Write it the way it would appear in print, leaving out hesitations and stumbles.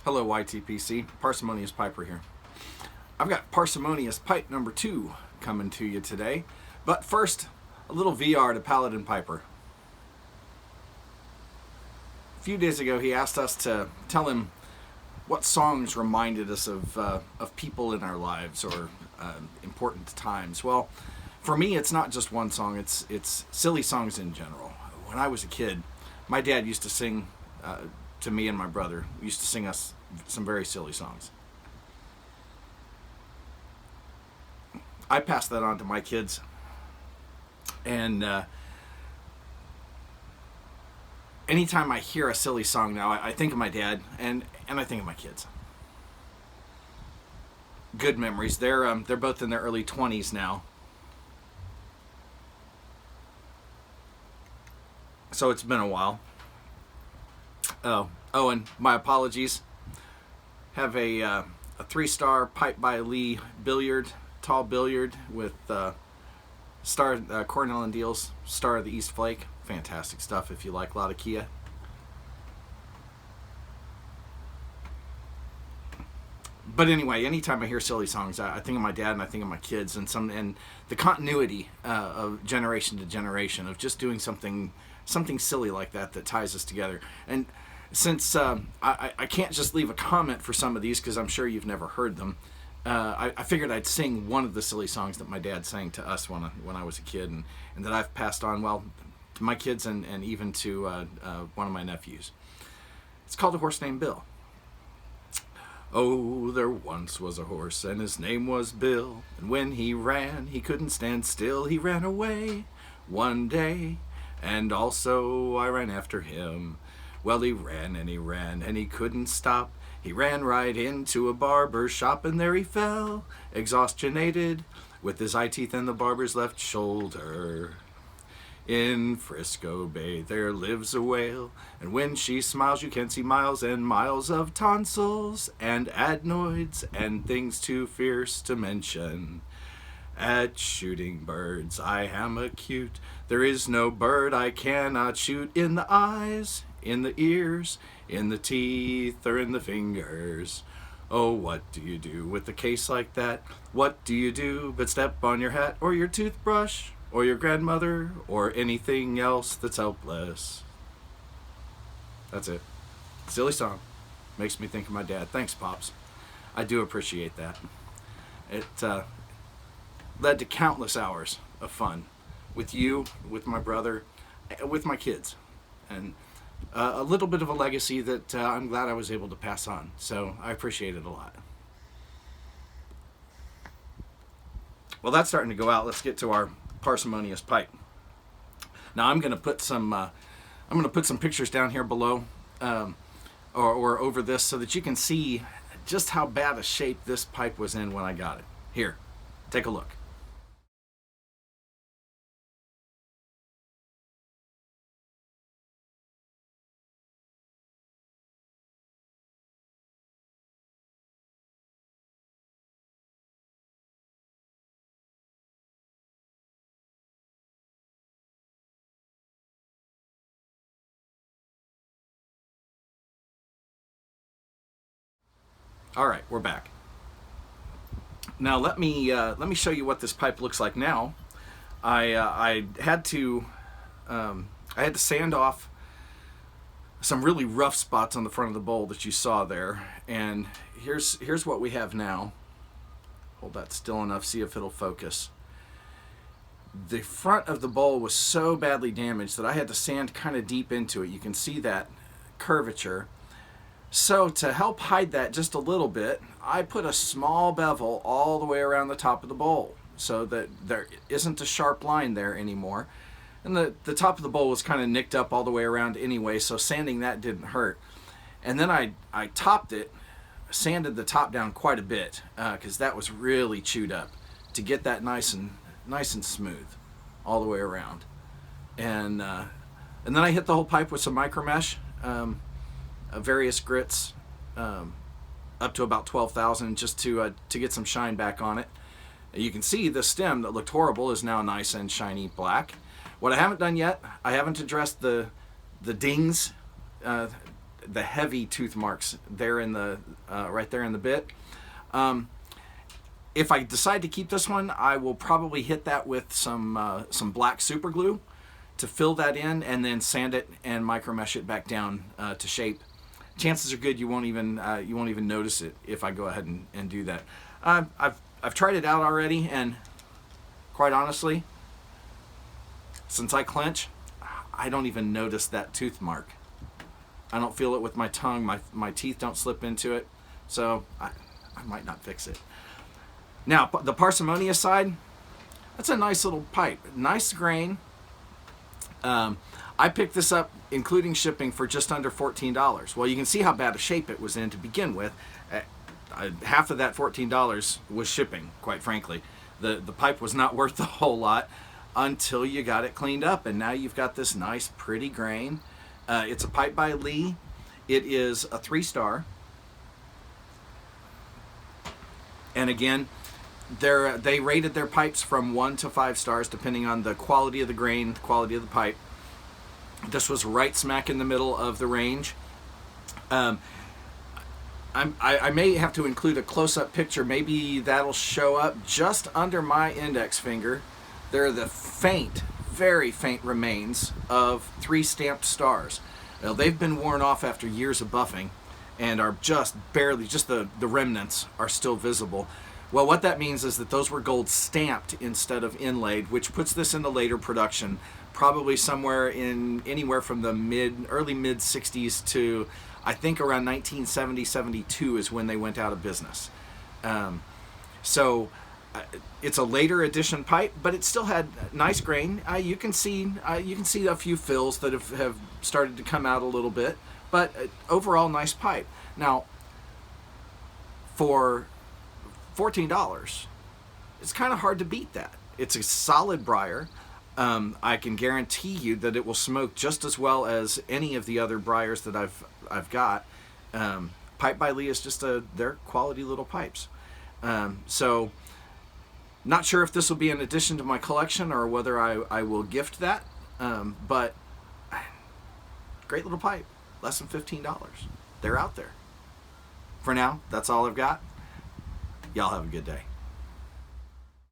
Hello YTPC, Parsimonious Piper here. I've got Parsimonious Pipe number 2 coming to you today. But first, a little VR to Paladin Piper. A few days ago he asked us to tell him what songs reminded us of people in our lives or important times. Well, for me it's not just one song, it's silly songs in general. When I was a kid, my dad used to sing to me and my brother. We used to sing us some very silly songs. I passed that on to my kids, and anytime I hear a silly song now, I think of my dad and I think of my kids. Good memories. They're both in their early 20s now, so it's been a while. Oh, and my apologies. Have a 3-star Pipe by Lee billiard, tall billiard with star Cornell and Deal's Star of the East Flake. Fantastic stuff if you like Latakia. But anyway, anytime I hear silly songs, I think of my dad and I think of my kids, and the continuity of generation to generation of just doing something silly like that ties us together. And since I can't just leave a comment for some of these because I'm sure you've never heard them, I figured I'd sing one of the silly songs that my dad sang to us when I was a kid, and that I've passed on, well, to my kids and even to one of my nephews. It's called A Horse Named Bill. Oh, there once was a horse, and his name was Bill, and when he ran, he couldn't stand still. He ran away one day, and also I ran after him. Well, he ran, and he couldn't stop. He ran right into a barber shop, and there he fell, exhaustionated, with his eye teeth in the barber's left shoulder. In Frisco Bay there lives a whale, and when she smiles you can see miles and miles of tonsils and adenoids and things too fierce to mention. At shooting birds I am acute. There is no bird I cannot shoot in the eyes, in the ears, in the teeth, or in the fingers. Oh, what do you do with a case like that? What do you do but step on your hat or your toothbrush or your grandmother or anything else that's helpless? That's it. Silly song. Makes me think of my dad. Thanks, Pops. I do appreciate that. It led to countless hours of fun with you, with my brother, with my kids, and a little bit of a legacy that I'm glad I was able to pass on. So I appreciate it a lot. Well, that's starting to go out. Let's get to our Parsimonious pipe. Now I'm going to put some pictures down here below, or over this, so that you can see just how bad a shape this pipe was in when I got it. Here, take a look. All right, we're back. Now let me show you what this pipe looks like now. I had to sand off some really rough spots on the front of the bowl that you saw there, and here's what we have now. Hold that still enough, see if it'll focus. The front of the bowl was so badly damaged that I had to sand kind of deep into it. You can see that curvature. So to help hide that just a little bit, I put a small bevel all the way around the top of the bowl so that there isn't a sharp line there anymore. And the top of the bowl was kind of nicked up all the way around anyway, so sanding that didn't hurt. And then I topped it, sanded the top down quite a bit because that was really chewed up, to get that nice and smooth all the way around. And then I hit the whole pipe with some micro mesh. Various grits, up to about 12,000, just to get some shine back on it. You can see the stem that looked horrible is now nice and shiny black. What I haven't done yet, I haven't addressed the dings the heavy tooth marks there in the right there in the bit. If I decide to keep this one, I will probably hit that with some black super glue to fill that in, and then sand it and micro mesh it back down to shape. Chances are good you won't even notice it if I go ahead and do that. I've tried it out already, and quite honestly, since I clench, I don't even notice that tooth mark. I don't feel it with my tongue. My teeth don't slip into it, so I might not fix it. Now, the Parsimonious side, that's a nice little pipe. Nice grain. I picked this up, including shipping, for just under $14. Well, you can see how bad a shape it was in to begin with. Half of that $14 was shipping, quite frankly. The pipe was not worth a whole lot until you got it cleaned up, and now you've got this nice, pretty grain. It's a pipe by Lee. It is a 3-star. And again, they rated their pipes from 1 to 5 stars depending on the quality of the grain, the quality of the pipe. This was right smack in the middle of the range. I may have to include a close-up picture. Maybe that'll show up just under my index finger. There are the faint, very faint remains of 3 stamped stars. Now, they've been worn off after years of buffing and are just barely, just the remnants are still visible. Well, what that means is that those were gold stamped instead of inlaid, which puts this into later production, probably somewhere in anywhere from the early mid 60s to I think around 1970-72 is when they went out of business. So it's a later edition pipe, but it still had nice grain. You can see a few fills that have started to come out a little bit, but overall nice pipe. Now, for $14, it's kind of hard to beat that. It's a solid briar. I can guarantee you that it will smoke just as well as any of the other briars that I've got. Pipe by Lee is just they're quality little pipes. So not sure if this will be an addition to my collection or whether I will gift that. But great little pipe, less than $15. They're out there. For now, that's all I've got. Y'all have a good day.